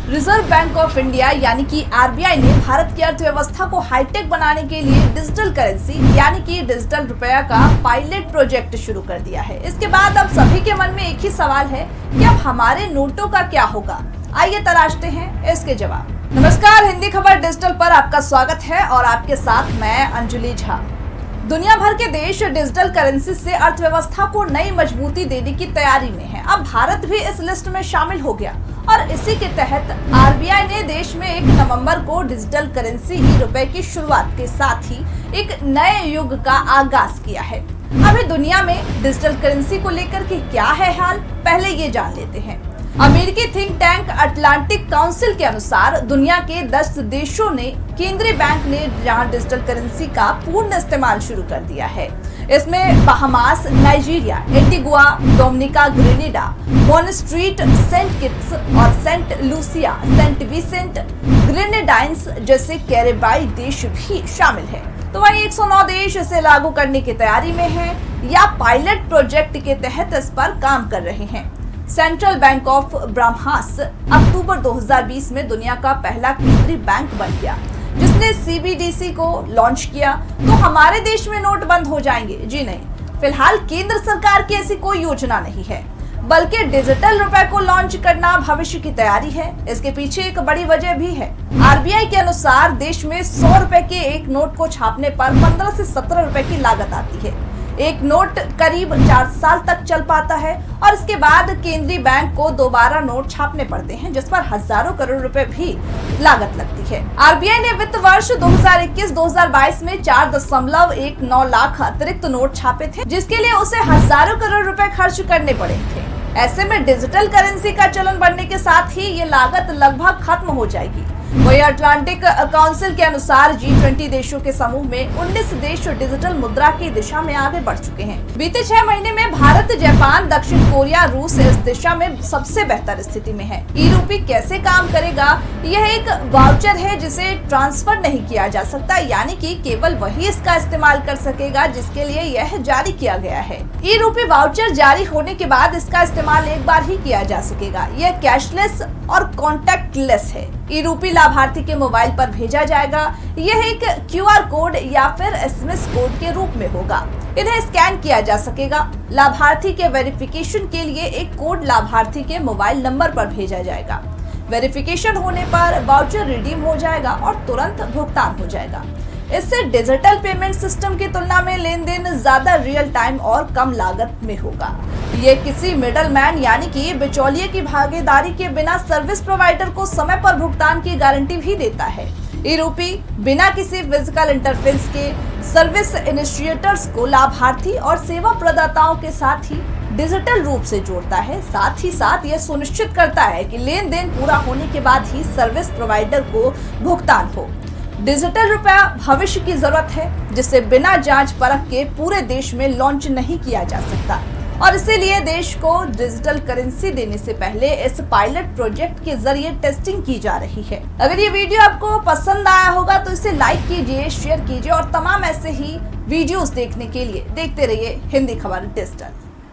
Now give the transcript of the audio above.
Reserve bank of India यानी कि RBI ने भारत की अर्थव्यवस्था को हाईटेक बनाने के लिए डिजिटल करेंसी यानी कि डिजिटल रुपया का पायलट प्रोजेक्ट शुरू कर दिया है। इसके बाद अब सभी के मन में एक ही सवाल है कि अब हमारे नोटों का क्या होगा। आइए तलाशते हैं इसके जवाब। नमस्कार, हिंदी खबर डिजिटल पर आपका स्वागत है और आपके साथ मैं अंजलि झा। दुनिया भर के देश डिजिटल करेंसी से अर्थव्यवस्था को नई मजबूती देने की तैयारी में है। अब भारत भी इस लिस्ट में शामिल हो गया और इसी के तहत आरबीआई ने देश में 1 नवंबर को डिजिटल करेंसी ई-रुपए की शुरुआत के साथ ही एक नए युग का आगाज किया है। अभी दुनिया में डिजिटल करेंसी को लेकर के क्या है हाल, पहले ये जान लेते हैं। अमेरिकी थिंक टैंक अटलांटिक काउंसिल के अनुसार दुनिया के 10 देशों ने केंद्रीय बैंक ने जहां डिजिटल करेंसी का पूर्ण इस्तेमाल शुरू कर दिया है। इसमें Bahamas, Nigeria, Antigua, Dominica, Grenada, Montserrat, Saint Kitts और Saint Lucia, Saint Vincent, Grenadines जैसे कैरेबाई देश भी शामिल है। तो वहीं 109 देश इसे लागू करने की तैयारी में हैं या पायलट प्रोजेक्ट के तहत इस पर काम कर रहे हैं। सेंट्रल बैंक ऑफ बहामास अक्टूबर 2020 में दुनिया का पहला केंद्रीय बैंक बन गया जिसने सीबीडीसी को लॉन्च किया। तो हमारे देश में नोट बंद हो जाएंगे? जी नहीं, फिलहाल केंद्र सरकार की ऐसी कोई योजना नहीं है, बल्कि डिजिटल रुपए को लॉन्च करना भविष्य की तैयारी है। इसके पीछे एक बड़ी वजह भी है। आरबीआई के अनुसार देश में 100 रुपए के एक नोट को छापने पर 15 से 17 रुपए की लागत आती है। एक नोट करीब 4 साल तक चल पाता है और इसके बाद केंद्रीय बैंक को दोबारा नोट छापने पड़ते हैं, जिस पर हजारों करोड़ रुपए भी लागत लगती है। आरबीआई ने वित्त वर्ष 2021-2022 में 4.19 लाख अतिरिक्त नोट छापे थे, जिसके लिए उसे हजारों करोड़ रुपए खर्च करने पड़े थे। ऐसे में डिजिटल करेंसी का चलन बढ़ने के साथ ही ये लागत लगभग खत्म हो जाएगी। वही अटलांटिक काउंसिल के अनुसार G20 देशों के समूह में 19 देश डिजिटल मुद्रा की दिशा में आगे बढ़ चुके हैं। बीते 6 महीने में भारत, जापान, दक्षिण कोरिया, रूस इस दिशा में सबसे बेहतर स्थिति में है। ई-रुपी कैसे काम करेगा? यह एक वाउचर है जिसे ट्रांसफर नहीं किया जा सकता, यानी कि केवल वही इसका इस्तेमाल कर सकेगा जिसके लिए यह जारी किया गया है। ई-रुपी वाउचर जारी होने के बाद इसका इस्तेमाल एक बार ही किया जा सकेगा। यह कैशलेस और कॉन्टैक्टलेस है। ई-रुपी लाभार्थी के मोबाइल पर भेजा जाएगा। यह एक क्यूआर कोड या फिर एसएमएस कोड के रूप में होगा। इन्हें स्कैन किया जा सकेगा। लाभार्थी के वेरिफिकेशन के लिए एक कोड लाभार्थी के मोबाइल नंबर पर भेजा जाएगा। वेरिफिकेशन होने पर वाउचर रिडीम हो जाएगा और तुरंत भुगतान हो जाएगा। इससे डिजिटल पेमेंट सिस्टम की तुलना में लेन देन ज्यादा रियल टाइम और कम लागत में होगा। ये किसी मिडलमैन यानी कि बिचौलिए की भागीदारी के बिना सर्विस प्रोवाइडर को समय पर भुगतान की गारंटी भी देता है। ई-रुपी बिना किसी फिजिकल इंटरफेस के सर्विस इनिशिएटर्स को लाभार्थी और सेवा प्रदाताओं के साथ ही डिजिटल रूप से जोड़ता है। साथ ही साथ यह सुनिश्चित करता है कि लेन देन पूरा होने के बाद ही सर्विस प्रोवाइडर को भुगतान हो। डिजिटल रुपया भविष्य की जरूरत है जिसे बिना जांच परख के पूरे देश में लॉन्च नहीं किया जा सकता और इसीलिए देश को डिजिटल करेंसी देने से पहले इस पायलट प्रोजेक्ट के जरिए टेस्टिंग की जा रही है। अगर ये वीडियो आपको पसंद आया होगा तो इसे लाइक कीजिए, शेयर कीजिए और तमाम ऐसे ही वीडियोस देखने के लिए देखते रहिए हिंदी खबर डिजिटल।